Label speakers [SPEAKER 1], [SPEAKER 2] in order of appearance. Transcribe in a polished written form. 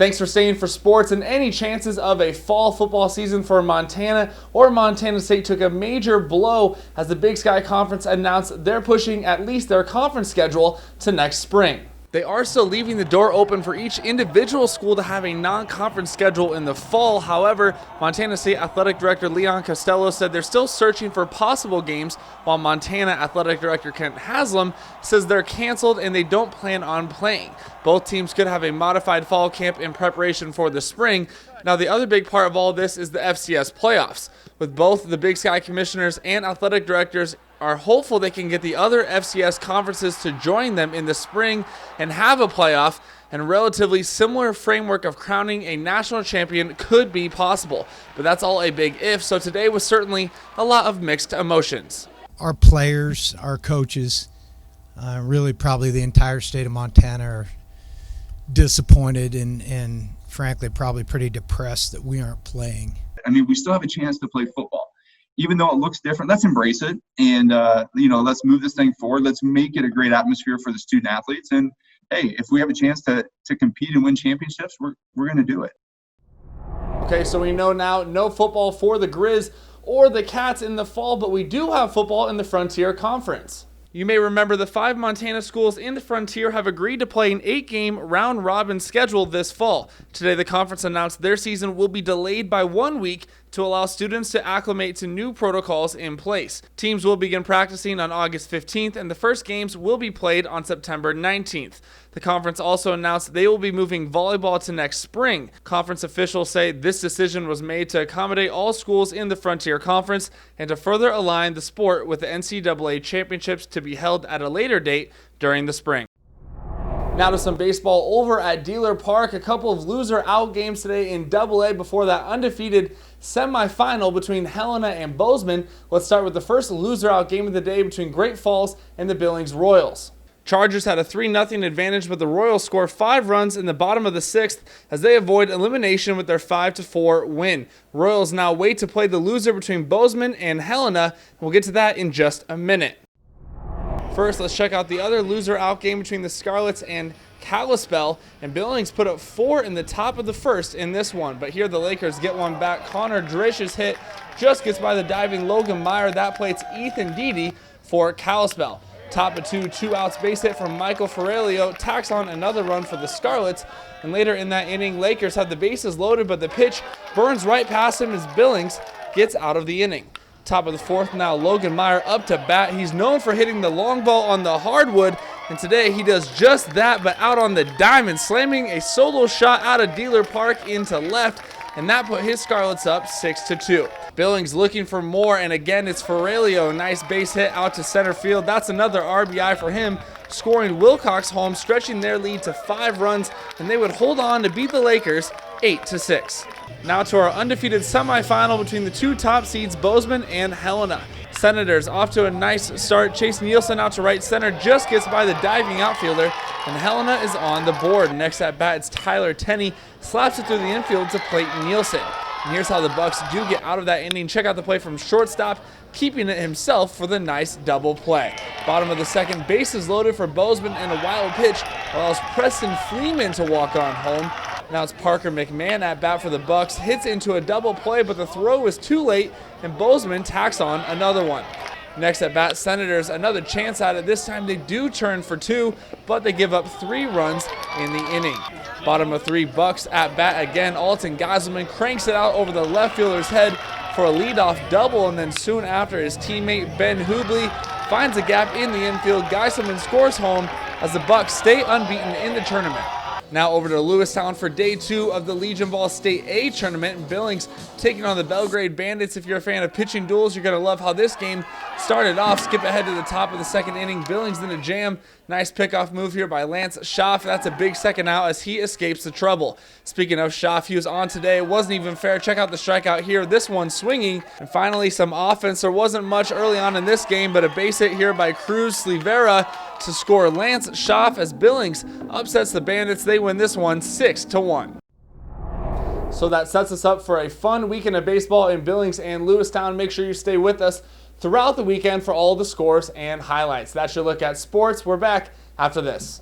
[SPEAKER 1] Thanks for staying for sports and any chances of a fall football season for Montana or Montana State took a major blow as the Big Sky Conference announced they're pushing at least their conference schedule to next spring. They are still leaving the door open for each individual school to have a non-conference schedule in the fall. However, Montana State Athletic Director Leon Costello said they're still searching for possible games, while Montana Athletic Director Kent Haslam says they're canceled and they don't plan on playing. Both teams could have a modified fall camp in preparation for the spring. Now, the other big part of all this is the FCS playoffs, with both the Big Sky commissioners and athletic directors are hopeful they can get the other FCS conferences to join them in the spring and have a playoff, and relatively similar framework of crowning a national champion could be possible. But that's all a big if, so today was certainly a lot of mixed emotions.
[SPEAKER 2] Our players, our coaches, really probably the entire state of Montana are disappointed and frankly probably pretty depressed that we aren't playing.
[SPEAKER 3] I mean, we still have a chance to play football. Even though it looks different, let's embrace it and, let's move this thing forward. Let's make it a great atmosphere for the student athletes. And, hey, if we have a chance to compete and win championships, we're going to do it.
[SPEAKER 1] Okay, so we know now no football for the Grizz or the Cats in the fall, but we do have football in the Frontier Conference. You may remember the 5 Montana schools in the Frontier have agreed to play an 8-game round-robin schedule this fall. Today, the conference announced their season will be delayed by 1 week to allow students to acclimate to new protocols in place. Teams will begin practicing on August 15th, and the first games will be played on September 19th. The conference also announced they will be moving volleyball to next spring. Conference officials say this decision was made to accommodate all schools in the Frontier Conference and to further align the sport with the NCAA championships to be held at a later date during the spring. Now to some baseball over at Dealer Park. A couple of loser-out games today in AA before that undefeated semifinal between Helena and Bozeman. Let's start with the first loser-out game of the day between Great Falls and the Billings Royals. Chargers had a 3-0 advantage, but the Royals score 5 runs in the bottom of the 6th as they avoid elimination with their 5-4 win. Royals now wait to play the loser between Bozeman and Helena. We'll get to that in just a minute. First, let's check out the other loser-out game between the Scarlets and Kalispell, and Billings put up 4 in the top of the first in this one, but here the Lakers get one back. Connor Drish's hit just gets by the diving Logan Meyer. That plates Ethan Deedy for Kalispell. Top of 2 outs base hit from Michael Ferrelio tacks on another run for the Scarlets, and later in that inning, Lakers have the bases loaded, but the pitch burns right past him as Billings gets out of the inning. Top of the 4th now, Logan Meyer up to bat. He's known for hitting the long ball on the hardwood, and today he does just that, but out on the diamond, slamming a solo shot out of Dealer Park into left, and that put his Scarlets up 6-2. Billings looking for more, and again it's Ferrelio. Nice base hit out to center field. That's another RBI for him, scoring Wilcox home, stretching their lead to 5 runs, and they would hold on to beat the Lakers 8-6. Now to our undefeated semifinal between the 2 top seeds, Bozeman and Helena. Senators off to a nice start. Chase Nielsen out to right center, just gets by the diving outfielder, and Helena is on the board. Next at bat, it's Tyler Tenney, slaps it through the infield to plate Nielsen. And here's how the Bucks do get out of that inning. Check out the play from shortstop, keeping it himself for the nice double play. Bottom of the 2nd, bases loaded for Bozeman, and a wild pitch allows Preston Freeman to walk on home. Now it's Parker McMahon at bat for the Bucks, hits into a double play, but the throw was too late, and Bozeman tacks on another one. Next at bat, Senators, another chance at it. This time they do turn for 2, but they give up 3 runs in the inning. Bottom of 3, Bucks at bat again. Alton Geiselman cranks it out over the left fielder's head for a leadoff double, and then soon after, his teammate Ben Hubley finds a gap in the infield. Geiselman scores home as the Bucks stay unbeaten in the tournament. Now over to Lewistown for day 2 of the Legion Ball State A tournament. Billings taking on the Belgrade Bandits. If you're a fan of pitching duels, you're going to love how this game started off. Skip ahead to the top of the 2nd inning. Billings in a jam. Nice pickoff move here by Lance Schaff. That's a big second out as he escapes the trouble. Speaking of Schaff, he was on today. It wasn't even fair. Check out the strikeout here. This one swinging. And finally, some offense. There wasn't much early on in this game, but a base hit here by Cruz Slivera to score Lance Schaff as Billings upsets the Bandits. They win this one 6-1. So that sets us up for a fun weekend of baseball in Billings and Lewistown. Make sure you stay with us throughout the weekend for all the scores and highlights. That's your look at sports. We're back after this.